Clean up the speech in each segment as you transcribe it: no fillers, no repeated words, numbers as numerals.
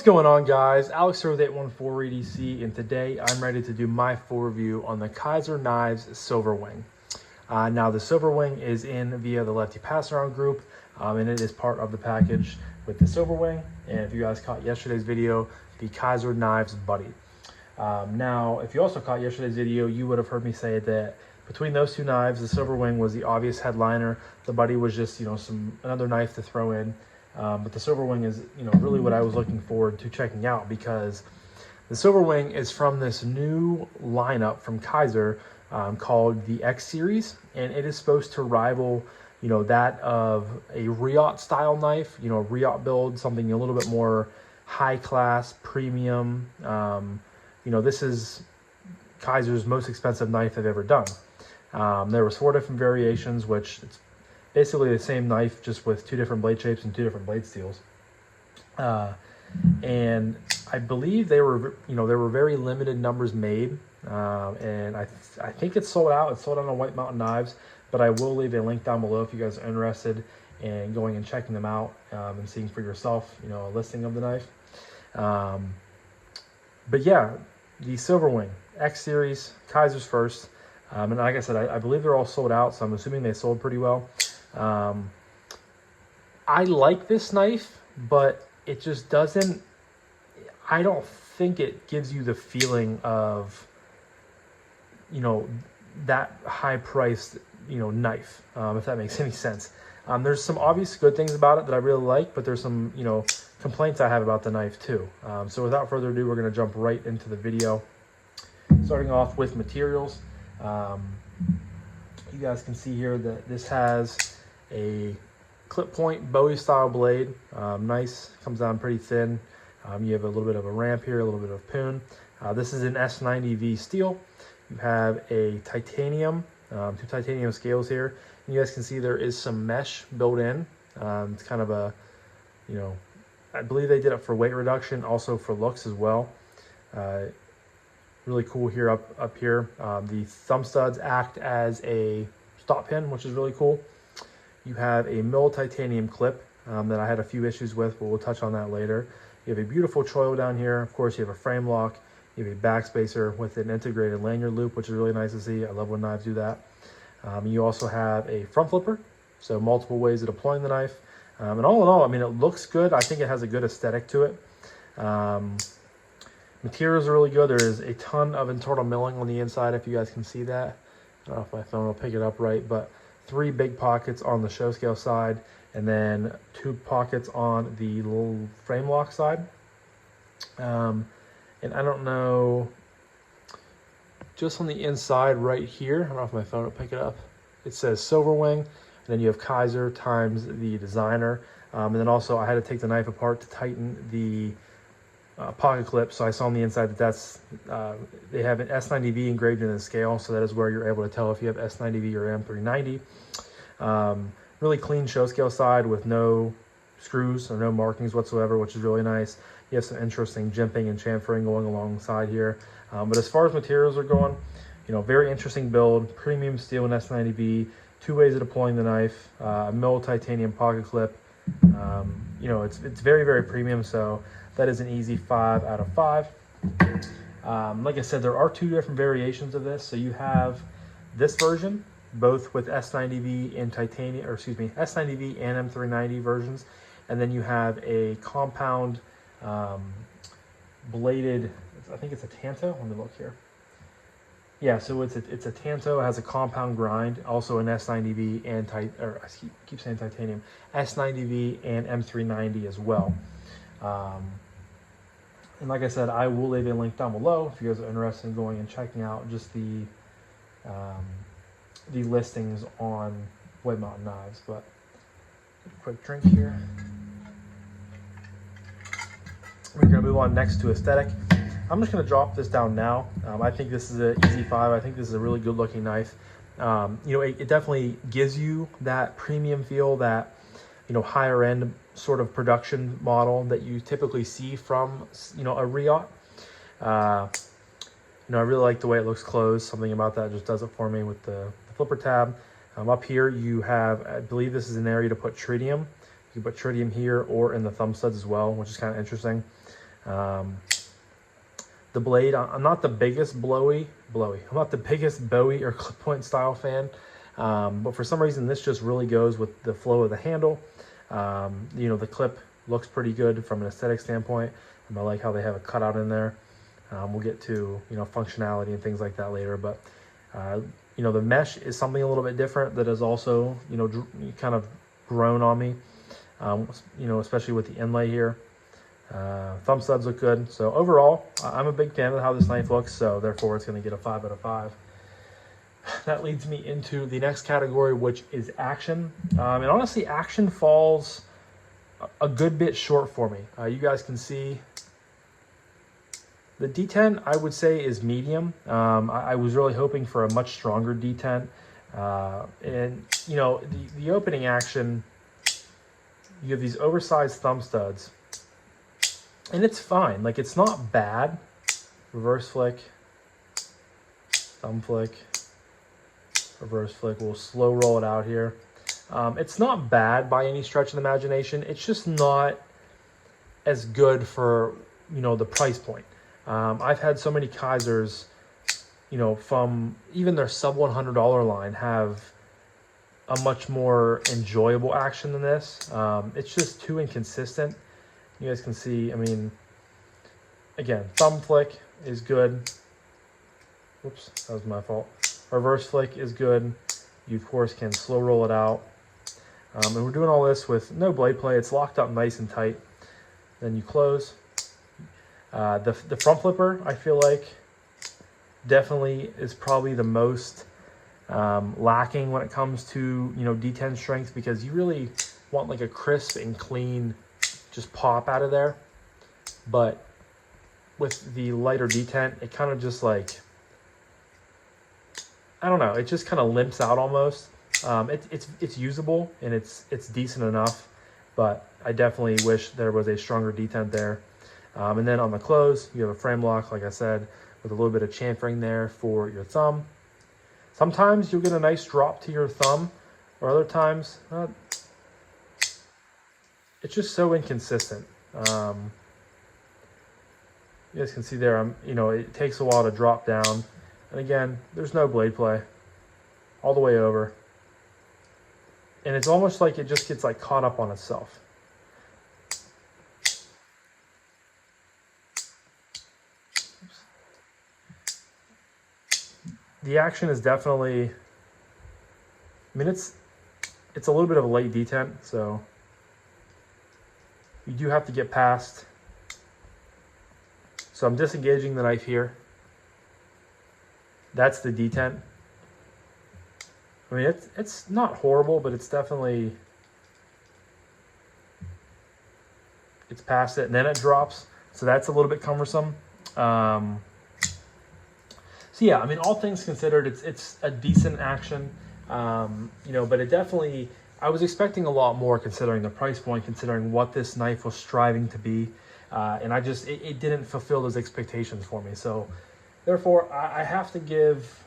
What's going on, guys? Alex here with 814 EDC, and today I'm ready to do my full review on the Kizer Knives Silverwing. Now the Silverwing is in via the Lefty passaround group, and it is part of the package with the Silverwing. And if you guys caught yesterday's video, the Kizer Knives Buddy. Now, if you also caught yesterday's video, you would have heard me say that between those two knives, the Silverwing was the obvious headliner. The Buddy was just, another knife to throw in. But the Silverwing is, really what I was looking forward to checking out, because the Silverwing is from this new lineup from Kizer called the X Series, and it is supposed to rival, that of a Riot style knife, Riot build, something a little bit more high class, premium. This is Kizer's most expensive knife they've ever done. There was 4 different variations, which it's basically the same knife, just with 2 different blade shapes and 2 different blade steels. And I believe there were very limited numbers made. And I think it's sold out. It's sold out on White Mountain Knives, but I will leave a link down below if you guys are interested in going and checking them out, and seeing for yourself, a listing of the knife. But yeah, the Silverwing X Series, Kizer's first. And like I said, I believe they're all sold out, so I'm assuming they sold pretty well. I like this knife, but it just doesn't, I don't think it gives you the feeling of, that high priced, knife, if that makes any sense. There's some obvious good things about it that I really like, but there's some, complaints I have about the knife too. So without further ado, we're going to jump right into the video, starting off with materials. You guys can see here that this has a clip point Bowie style blade. Nice, comes down pretty thin. You have a little bit of a ramp here, a little bit of poon. This is an S90V steel. You have a titanium, 2 titanium scales here. And you guys can see there is some mesh built in. It's kind of a, I believe they did it for weight reduction, also for looks as well. Really cool here up here. The thumb studs act as a stop pin, which is really cool. You have a milled titanium clip that I had a few issues with, but we'll touch on that later. You have a beautiful choil down here. Of course, you have a frame lock. You have a backspacer with an integrated lanyard loop, which is really nice to see. I love when knives do that. You also have a front flipper, so multiple ways of deploying the knife. And all in all, it looks good. I think it has a good aesthetic to it. Materials are really good. There is a ton of internal milling on the inside, if you guys can see that. I don't know if my phone will pick it up right, but 3 big pockets on the show scale side, and then 2 pockets on the little frame lock side. And I don't know, just on the inside right here, I don't know if my phone will pick it up, it says Silverwing, and then you have Kizer times the designer. And then also I had to take the knife apart to tighten the pocket clip, so I saw on the inside that that's they have an S90V engraved in the scale, so that is where you're able to tell if you have S90V or M390. Really clean show scale side with no screws or no markings whatsoever, which is really nice. You have some interesting jimping and chamfering going alongside here. But as far as materials are going, very interesting build, premium steel and S90V, 2 ways of deploying the knife, milled titanium pocket clip. It's very, very premium, so that is an easy 5 out of 5. Like I said, there are 2 different variations of this. So you have this version, both with S90V and titanium, or excuse me, S90V and M390 versions. And then you have a compound bladed, I think it's a Tanto. Let me look here. Yeah, so it's a Tanto. It has a compound grind, also an S90V and I keep saying titanium, S90V and M390 as well. And like I said, I will leave a link down below if you guys are interested in going and checking out just the listings on White Mountain Knives. But quick drink here. We're gonna move on next to aesthetic. I'm just gonna drop this down now. I think this is an easy 5. I think this is a really good looking knife. It definitely gives you that premium feel, that higher end sort of production model that you typically see from a Riot. I really like the way it looks closed. Something about that just does it for me with the flipper tab. Up here you have, I believe this is an area to put tritium. You can put tritium here or in the thumb studs as well, which is kind of interesting. The blade, I'm not the biggest I'm not the biggest Bowie or clip point style fan, but for some reason this just really goes with the flow of the handle. You know, the clip looks pretty good from an aesthetic standpoint, and I like how they have a cutout in there. We'll get to, you know, functionality and things like that later, but you know, the mesh is something a little bit different that has also, you know, kind of grown on me, you know, especially with the inlay here. Thumb studs look good. So overall, I'm a big fan of how this knife looks, so therefore it's going to get a 5 out of 5. That leads me into the next category, which is action. And honestly, action falls a good bit short for me. You guys can see the detent, I would say, is medium. I was really hoping for a much stronger detent. And, you know, the opening action, you have these oversized thumb studs. And it's fine. Like, it's not bad. Reverse flick. Thumb flick. Reverse flick. We'll slow roll it out here. It's not bad by any stretch of the imagination. It's just not as good for, you know, the price point. I've had so many Kizers, you know, from even their sub $100 line have a much more enjoyable action than this. It's just too inconsistent. You guys can see, I mean, again, thumb flick is good. Whoops, that was my fault. Reverse flick is good. You, of course, can slow roll it out. And we're doing all this with no blade play. It's locked up nice and tight. Then you close. The front flipper, I feel like, definitely is probably the most lacking when it comes to, you know, detent strength, because you really want like a crisp and clean just pop out of there. But with the lighter detent, it kind of just like, I don't know, it just kind of limps out almost. It's usable and it's decent enough, but I definitely wish there was a stronger detent there. And then on the close, you have a frame lock, like I said, with a little bit of chamfering there for your thumb. Sometimes you'll get a nice drop to your thumb, or other times, it's just so inconsistent. You guys can see there, you know, it takes a while to drop down. And again, there's no blade play all the way over. And it's almost like it just gets like caught up on itself. The action is definitely, I mean, it's a little bit of a late detent, so you do have to get past. So I'm disengaging the knife here. That's the detent. I mean, it's not horrible, but it's definitely, it's past it, and then it drops. So that's a little bit cumbersome. So yeah, I mean, all things considered, it's a decent action, you know, but it definitely, I was expecting a lot more considering the price point, considering what this knife was striving to be, and it didn't fulfill those expectations for me. So therefore, I have to give,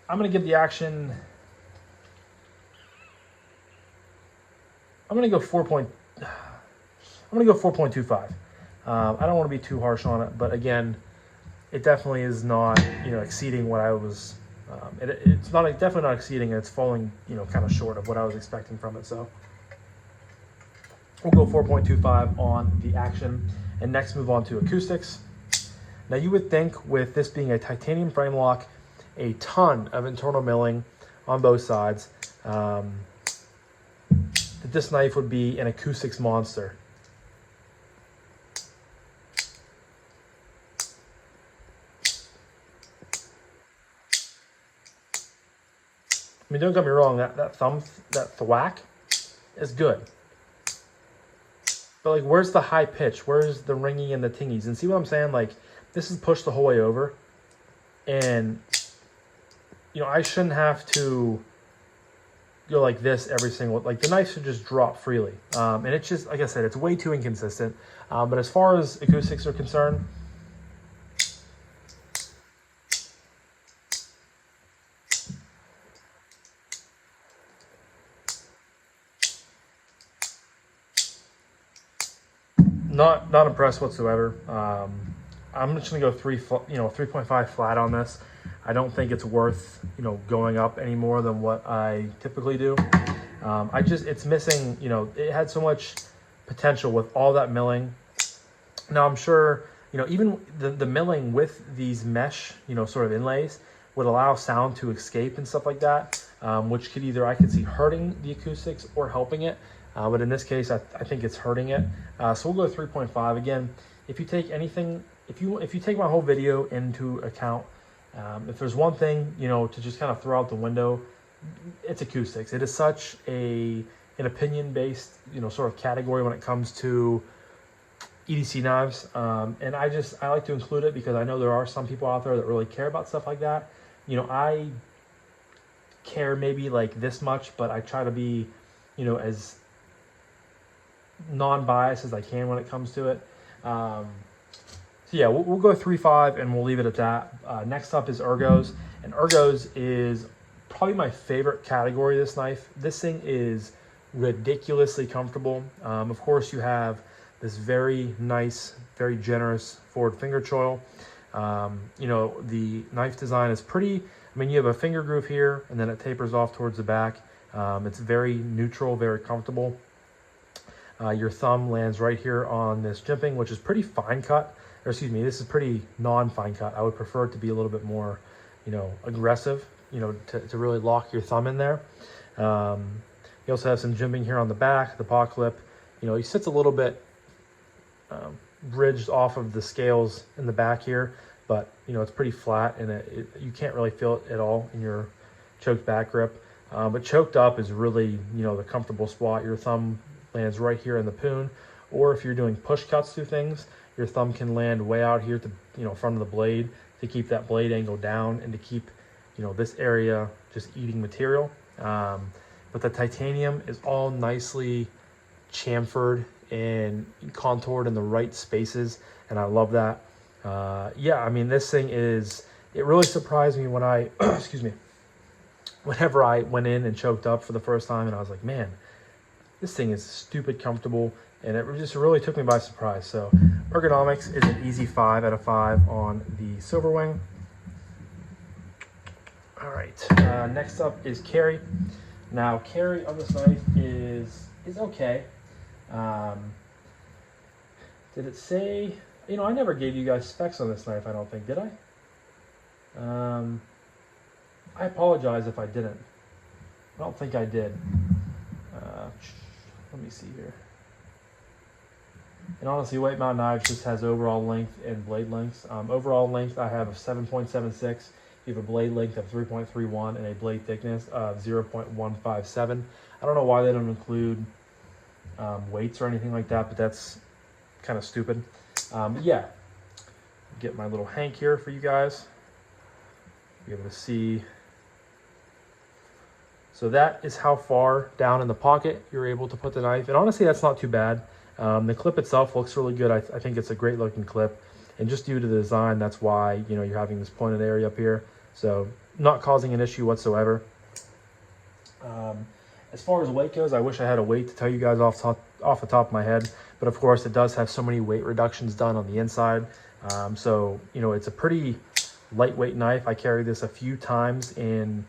I'm going to give the action, I'm going to go 4.25. I don't want to be too harsh on it, but again, it definitely is not, you know, exceeding what I was, it's not, definitely not exceeding, it's falling, you know, kind of short of what I was expecting from it. So we'll go 4.25 on the action, and next move on to acoustics. Now you would think with this being a titanium frame lock, a ton of internal milling on both sides, that this knife would be an acoustics monster. I mean, don't get me wrong, that thwack is good. But like, where's the high pitch? Where's the ringing and the tingies? And see what I'm saying? Like, this is pushed the whole way over. And, you know, I shouldn't have to go like this every single, like the knife should just drop freely. And it's just, like I said, it's way too inconsistent. But as far as acoustics are concerned, not impressed whatsoever. I'm just gonna go 3.5 flat on this. I don't think it's worth, going up any more than what I typically do. It's missing, it had so much potential with all that milling. Now I'm sure, even the milling with these mesh, sort of inlays would allow sound to escape and stuff like that, which I could see hurting the acoustics or helping it. But in this case, I think it's hurting it. So we'll go 3.5 again. If you take anything, if you take my whole video into account, if there's one thing, to just kind of throw out the window, it's acoustics. It is such an opinion-based, sort of category when it comes to EDC knives. And I like to include it because I know there are some people out there that really care about stuff like that. I care maybe like this much, but I try to be, as non-biased as I can when it comes to it. So yeah, we'll go 3.5 and we'll leave it at that. Next up is ergos, and ergos is probably my favorite category of this knife. This thing is ridiculously comfortable. Of course, you have this very nice, very generous forward finger choil. The knife design is pretty, you have a finger groove here and then it tapers off towards the back. It's very neutral, very comfortable. Your thumb lands right here on this jimping, which is pretty fine cut. Or excuse me, this is pretty non-fine cut. I would prefer it to be a little bit more, aggressive, to really lock your thumb in there. You also have some jimping here on the back, the paw clip. He sits a little bit bridged off of the scales in the back here, but it's pretty flat and you can't really feel it at all in your choked back grip. But choked up is really, the comfortable spot. Your thumb lands right here in the poon, or if you're doing push cuts through things, your thumb can land way out here to, front of the blade to keep that blade angle down and to keep, this area just eating material. But the titanium is all nicely chamfered and contoured in the right spaces, and I love that. Yeah, this thing it really surprised me when I, excuse me, whenever I went in and choked up for the first time, and I was like, man, this thing is stupid comfortable, and it just really took me by surprise. So ergonomics is an easy 5 out of 5 on the Silverwing. All right, next up is carry. Now, carry on this knife is okay. Did it say, I never gave you guys specs on this knife, I don't think, did I? I apologize if I didn't. I don't think I did. Let me see here. And honestly, White Mountain Knives just has overall length and blade lengths. Overall length, I have a 7.76. You have a blade length of 3.31 and a blade thickness of 0.157. I don't know why they don't include weights or anything like that, but that's kind of stupid. Yeah, get my little hank here for you guys. Be able to see. So that is how far down in the pocket you're able to put the knife. And honestly, that's not too bad. The clip itself looks really good. I think it's a great looking clip. And just due to the design, that's why, you're having this pointed area up here. So not causing an issue whatsoever. As far as weight goes, I wish I had a weight to tell you guys off the top of my head. But of course, it does have so many weight reductions done on the inside. So, it's a pretty lightweight knife. I carried this a few times in,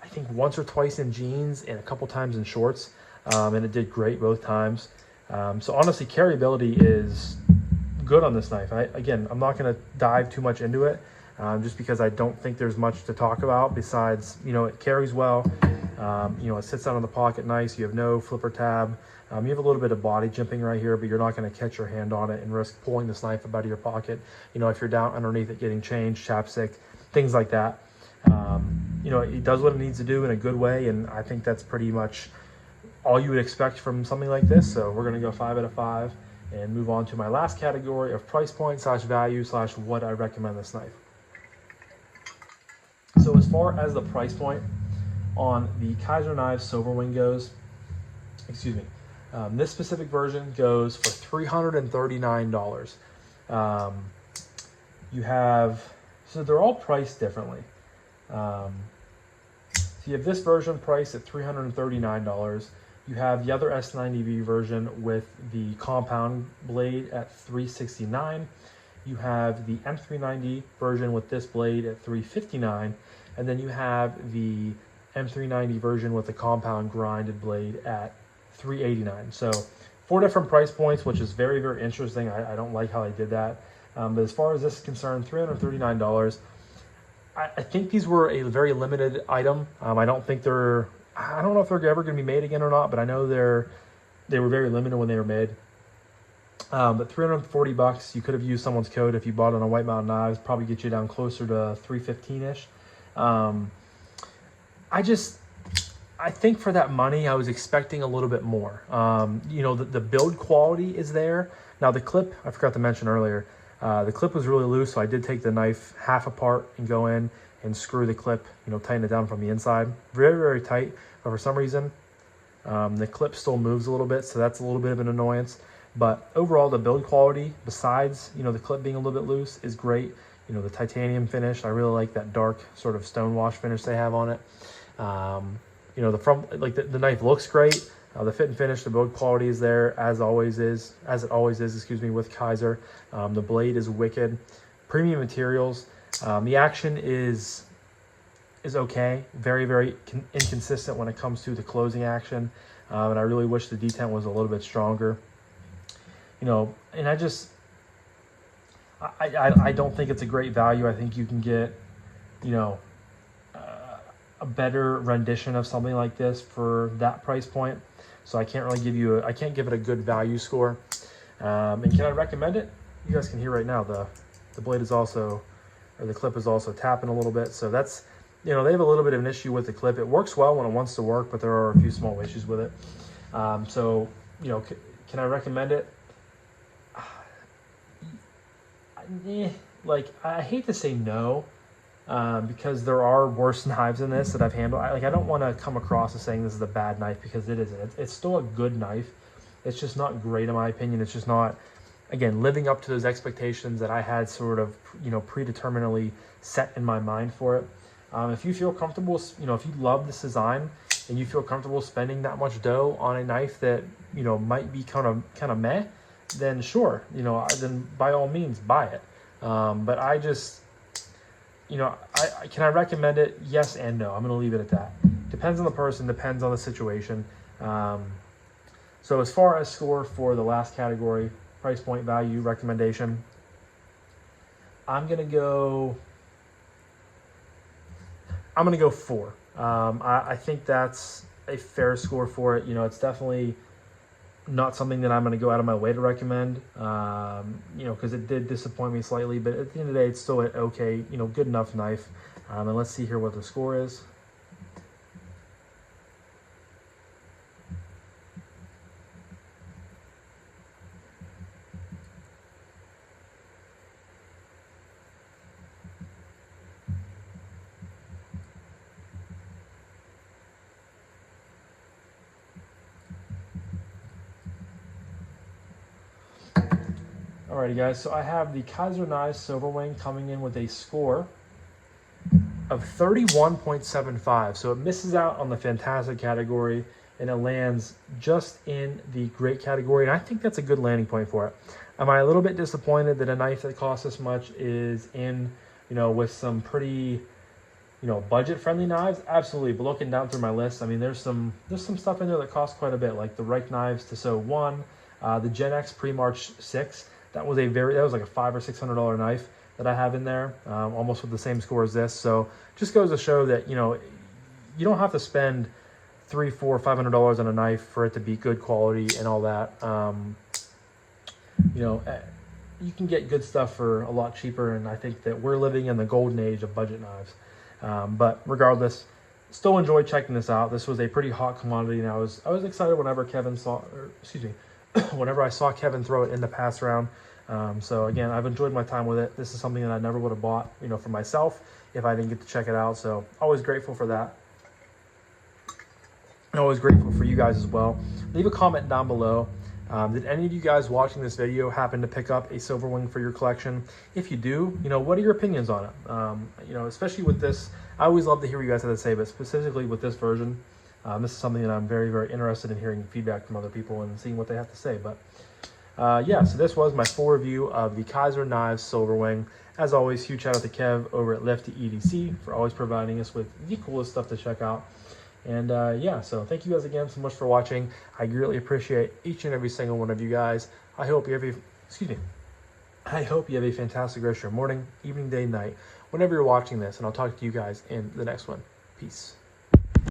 I think once or twice in jeans and a couple times in shorts. And it did great both times. So honestly, carryability is good on this knife. Again, I'm not going to dive too much into it, just because I don't think there's much to talk about besides, it carries well. It sits down in the pocket nice. You have no flipper tab. You have a little bit of body jimping right here, but you're not going to catch your hand on it and risk pulling this knife up out of your pocket. If you're down underneath it getting changed, chapstick, things like that. It does what it needs to do in a good way, and I think that's pretty much all you would expect from something like this. So we're going to go 5 out of 5 and move on to my last category of price point / value / what I recommend this knife. So as far as the price point on the Kizer Knives Silverwing goes, this specific version goes for $339. So they're all priced differently. So you have this version priced at $339. You have the other S90V version with the compound blade at $369. You have the M390 version with this blade at $359, and then you have the M390 version with the compound grinded blade at $389. So 4 different price points, which is very, very interesting. I don't like how they did that. But as far as this is concerned, $339. I think these were a very limited item. I don't know if they're ever going to be made again or not, but I know they were very limited when they were made. But $340, you could have used someone's code if you bought it on White Mountain Knives, probably get you down closer to $315-ish. I think for that money, I was expecting a little bit more. You know, the build quality is there. Now the clip, I forgot to mention earlier, the clip was really loose, so I did take the knife half apart and go in and screw the clip, you know, tighten it down from the inside. Very, very tight, but for some reason, the clip still moves a little bit, so that's a little bit of an annoyance. But overall, the build quality, besides, you know, the clip being a little bit loose, is great. You know, the titanium finish, I really like that dark sort of stonewash finish they have on it. You know, the knife looks great. The fit and finish, the build quality is there as it always is, excuse me, with Kizer. The blade is wicked. Premium materials. The action is okay. Very, very inconsistent when it comes to the closing action. And I really wish the detent was a little bit stronger. You know, and I don't think it's a great value. I think you can get, you know, a better rendition of something like this for that price point. So I can't really I can't give it a good value score. And can I recommend it? You guys can hear right now the blade is also, or the clip is also tapping a little bit. So that's, you know, they have a little bit of an issue with the clip. It works well when it wants to work, but there are a few small issues with it. So, you know, can I recommend it? Like, I hate to say no, because there are worse knives than this that I've handled. I don't want to come across as saying this is a bad knife, because it isn't. It's still a good knife. It's just not great in my opinion. It's just not, again, living up to those expectations that I had sort of, you know, predeterminedly set in my mind for it. If you feel comfortable, you know, if you love this design and you feel comfortable spending that much dough on a knife that, you know, might be kind of meh, then sure, you know, then by all means buy it. But I just, you know, can I recommend it? Yes and no. I'm going to leave it at that. Depends on the person, depends on the situation. So as far as score for the last category, price point, value, recommendation, I'm going to go 4. I think that's a fair score for it. You know, it's definitely not something that I'm going to go out of my way to recommend, you know, because it did disappoint me slightly, but at the end of the day, it's still an okay, you know, good enough knife. And let's see here what the score is. Alrighty guys, so I have the Kizer Silverwing coming in with a score of 31.75. So it misses out on the fantastic category and it lands just in the great category. And I think that's a good landing point for it. Am I a little bit disappointed that a knife that costs this much is in, you know, with some pretty, you know, budget-friendly knives? Absolutely. But looking down through my list, I mean, there's some stuff in there that costs quite a bit, like the Reich knives Tissot 1, the Gen X Pre-March 6. That was like a $500 or $600 knife that I have in there, almost with the same score as this. So just goes to show that, you know, you don't have to spend $300, $400, $500 on a knife for it to be good quality and all that. You know, you can get good stuff for a lot cheaper, and I think that we're living in the golden age of budget knives. But regardless, still enjoyed checking this out. This was a pretty hot commodity, and I was excited whenever whenever I saw Kevin throw it in the pass round. So again, I've enjoyed my time with it. This is something that I never would have bought, you know, for myself if I didn't get to check it out. So always grateful for that. And always grateful for you guys as well. Leave a comment down below. Did any of you guys watching this video happen to pick up a Silverwing for your collection? If you do, you know, what are your opinions on it? You know, especially with this, I always love to hear what you guys have to say, but specifically with this version, This is something that I'm very, very interested in hearing feedback from other people and seeing what they have to say. But yeah, so this was my full review of the Kizer Knives Silverwing. As always, huge shout out to Kev over at Lefty EDC for always providing us with the coolest stuff to check out. And yeah, so thank you guys again so much for watching. I greatly appreciate each and every single one of you guys. I hope you have a fantastic rest of your morning, evening, day, night, whenever you're watching this. And I'll talk to you guys in the next one. Peace.